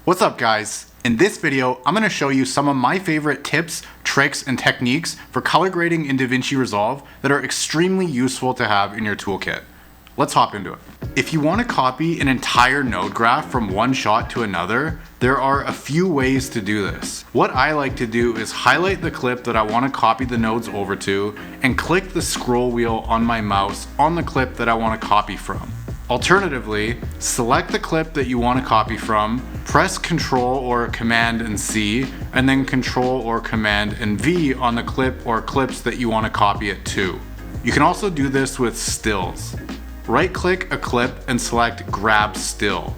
What's up guys? In this video, I'm going to show you some of my favorite tips, tricks, and techniques for color grading in Davinci Resolve that are extremely useful to have in your toolkit. Let's hop into it. If you want to copy an entire node graph from one shot to another, there are a few ways to do this. What I like to do is highlight the clip that I want to copy the nodes over to and click the scroll wheel on my mouse on the clip that I want to copy from. Alternatively, select the clip that you want to copy from, press Ctrl or Command and C, and then Ctrl or Command and V on the clip or clips that you want to copy it to. You can also do this with stills. Right-click a clip and select Grab Still.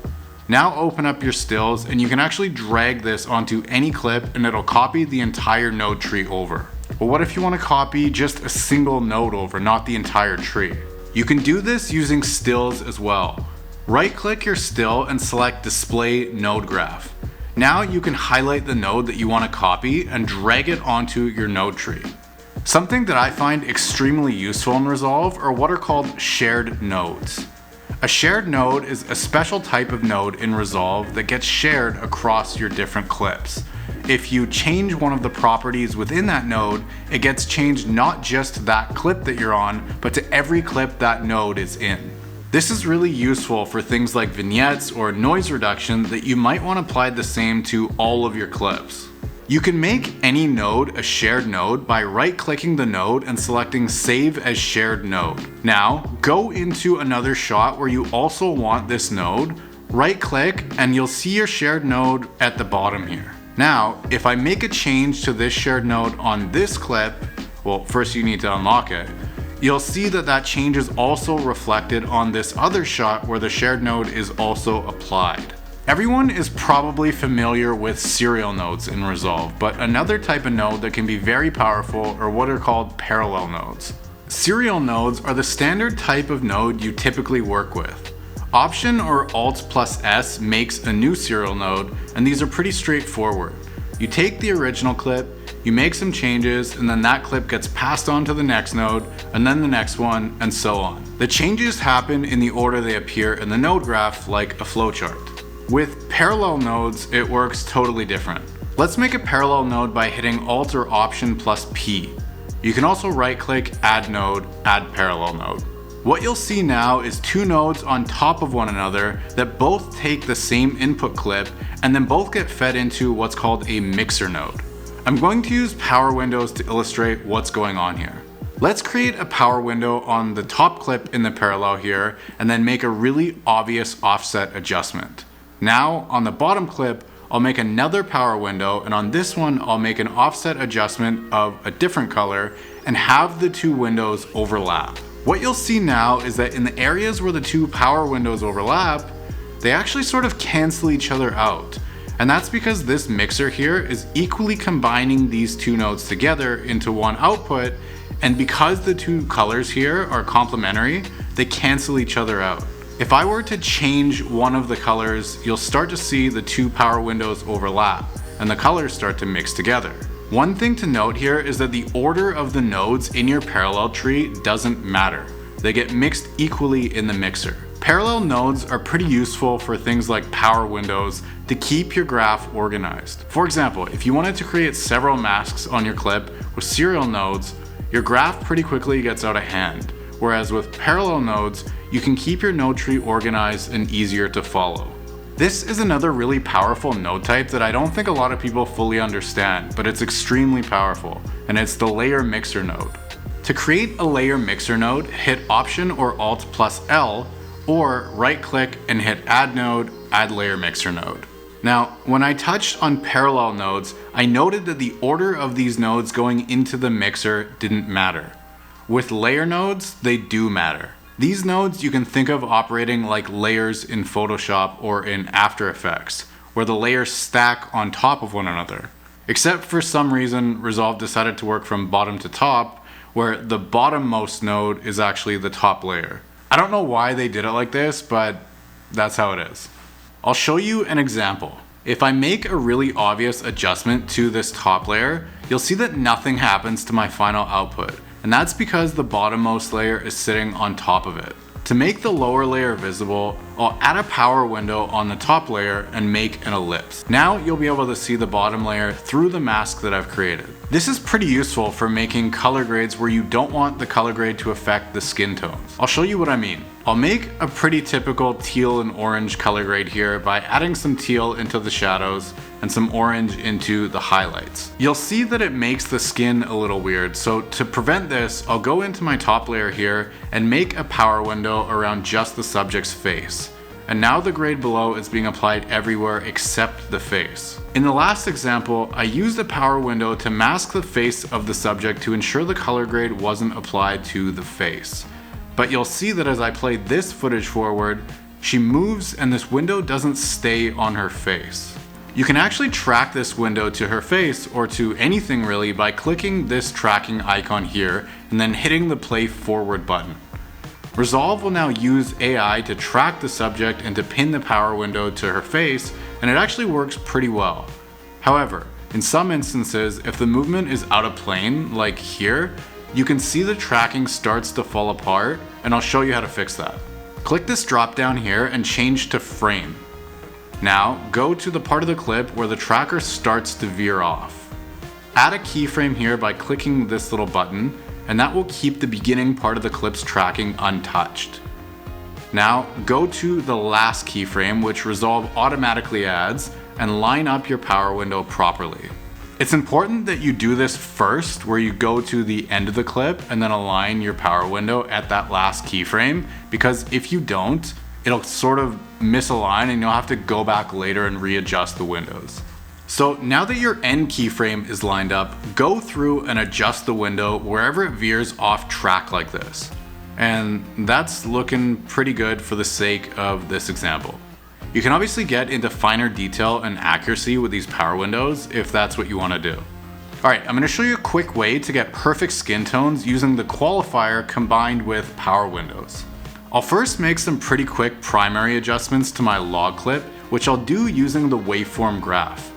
Now open up your stills and you can actually drag this onto any clip and it'll copy the entire node tree over. But what if you want to copy just a single node over, not the entire tree? You can do this using stills as well. Right-click your still and select Display Node Graph. Now you can highlight the node that you want to copy and drag it onto your node tree. Something that I find extremely useful in Resolve are what are called shared nodes. A shared node is a special type of node in Resolve that gets shared across your different clips. If you change one of the properties within that node, it gets changed not just to that clip that you're on, but to every clip that node is in. This is really useful for things like vignettes or noise reduction that you might want to apply the same to all of your clips. You can make any node a shared node by right-clicking the node and selecting Save as Shared Node. Now, go into another shot where you also want this node, right-click, and you'll see your shared node at the bottom here. Now, if I make a change to this shared node on this clip, well, first you need to unlock it, you'll see that that change is also reflected on this other shot where the shared node is also applied. Everyone is probably familiar with serial nodes in Resolve, but another type of node that can be very powerful are what are called parallel nodes. Serial nodes are the standard type of node you typically work with. Option or Alt plus S makes a new serial node, and these are pretty straightforward. You take the original clip, you make some changes, and then that clip gets passed on to the next node, and then the next one, and so on. The changes happen in the order they appear in the node graph, like a flowchart. With parallel nodes, it works totally different. Let's make a parallel node by hitting Alt or Option plus P. You can also right-click, Add Node, Add Parallel Node. What you'll see now is two nodes on top of one another that both take the same input clip and then both get fed into what's called a mixer node. I'm going to use power windows to illustrate what's going on here. Let's create a power window on the top clip in the parallel here and then make a really obvious offset adjustment. Now on the bottom clip, I'll make another power window, and on this one I'll make an offset adjustment of a different color and have the two windows overlap. What you'll see now is that in the areas where the two power windows overlap, they actually sort of cancel each other out. And that's because this mixer here is equally combining these two nodes together into one output, and because the two colors here are complementary, they cancel each other out. If I were to change one of the colors, you'll start to see the two power windows overlap and the colors start to mix together. One thing to note here is that the order of the nodes in your parallel tree doesn't matter. They get mixed equally in the mixer. Parallel nodes are pretty useful for things like power windows to keep your graph organized. For example, if you wanted to create several masks on your clip with serial nodes, your graph pretty quickly gets out of hand. Whereas with parallel nodes, you can keep your node tree organized and easier to follow. This is another really powerful node type that I don't think a lot of people fully understand, but it's extremely powerful, and it's the layer mixer node. To create a layer mixer node, hit Option or Alt plus L, or right-click and hit Add Node, Add Layer Mixer Node. Now, when I touched on parallel nodes, I noted that the order of these nodes going into the mixer didn't matter. With layer nodes, they do matter. These nodes you can think of operating like layers in Photoshop or in After Effects, where the layers stack on top of one another. Except for some reason, Resolve decided to work from bottom to top, where the bottommost node is actually the top layer. I don't know why they did it like this, but that's how it is. I'll show you an example. If I make a really obvious adjustment to this top layer, you'll see that nothing happens to my final output. And that's because the bottommost layer is sitting on top of it. To make the lower layer visible, I'll add a power window on the top layer and make an ellipse. Now you'll be able to see the bottom layer through the mask that I've created. This is pretty useful for making color grades where you don't want the color grade to affect the skin tones. I'll show you what I mean. I'll make a pretty typical teal and orange color grade here by adding some teal into the shadows and some orange into the highlights. You'll see that it makes the skin a little weird, so to prevent this, I'll go into my top layer here and make a power window around just the subject's face. And now the grade below is being applied everywhere except the face. In the last example, I used a power window to mask the face of the subject to ensure the color grade wasn't applied to the face. But you'll see that as I play this footage forward, she moves and this window doesn't stay on her face. You can actually track this window to her face or to anything really by clicking this tracking icon here and then hitting the play forward button. Resolve will now use AI to track the subject and to pin the power window to her face, and it actually works pretty well. However, in some instances, if the movement is out of plane, like here, you can see the tracking starts to fall apart, and I'll show you how to fix that. Click this drop down here and change to frame. Now, go to the part of the clip where the tracker starts to veer off. Add a keyframe here by clicking this little button, and that will keep the beginning part of the clip's tracking untouched. Now, go to the last keyframe, which Resolve automatically adds, and line up your power window properly. It's important that you do this first, where you go to the end of the clip and then align your power window at that last keyframe, because if you don't, it'll sort of misalign and you'll have to go back later and readjust the windows. So now that your end keyframe is lined up, go through and adjust the window wherever it veers off track like this. And that's looking pretty good for the sake of this example. You can obviously get into finer detail and accuracy with these power windows if that's what you want to do. Alright, I'm going to show you a quick way to get perfect skin tones using the qualifier combined with power windows. I'll first make some pretty quick primary adjustments to my log clip, which I'll do using the waveform graph.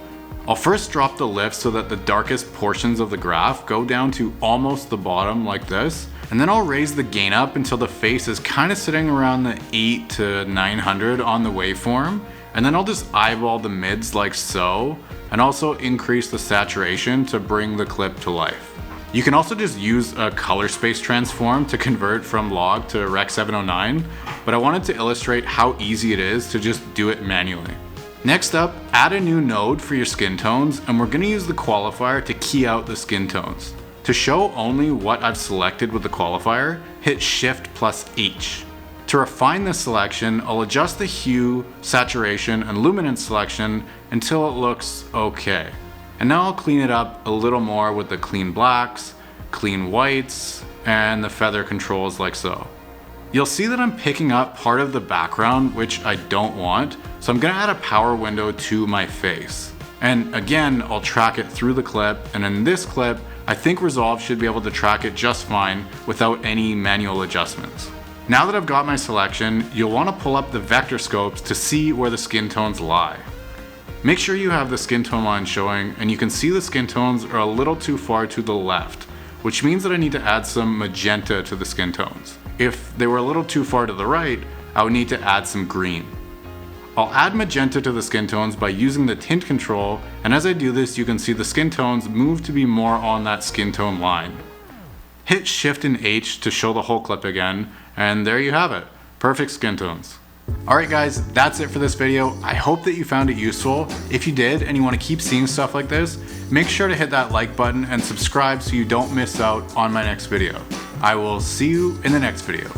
I'll first drop the lift so that the darkest portions of the graph go down to almost the bottom like this, and then I'll raise the gain up until the face is kind of sitting around the 8 to 900 on the waveform, and then I'll just eyeball the mids like so, and also increase the saturation to bring the clip to life. You can also just use a color space transform to convert from log to Rec 709, but I wanted to illustrate how easy it is to just do it manually. Next up, add a new node for your skin tones, and we're going to use the qualifier to key out the skin tones. To show only what I've selected with the qualifier, hit Shift plus H. To refine this selection, I'll adjust the hue, saturation, and luminance selection until it looks okay. And now I'll clean it up a little more with the clean blacks, clean whites, and the feather controls like so. You'll see that I'm picking up part of the background, which I don't want, so I'm gonna add a power window to my face. And again, I'll track it through the clip, and in this clip, I think Resolve should be able to track it just fine without any manual adjustments. Now that I've got my selection, you'll wanna pull up the vector scopes to see where the skin tones lie. Make sure you have the skin tone line showing, and you can see the skin tones are a little too far to the left, which means that I need to add some magenta to the skin tones. If they were a little too far to the right, I would need to add some green. I'll add magenta to the skin tones by using the tint control, and as I do this you can see the skin tones move to be more on that skin tone line. Hit Shift and H to show the whole clip again, and there you have it. Perfect skin tones. Alright guys, that's it for this video. I hope that you found it useful. If you did and you want to keep seeing stuff like this, make sure to hit that like button and subscribe so you don't miss out on my next video. I will see you in the next video.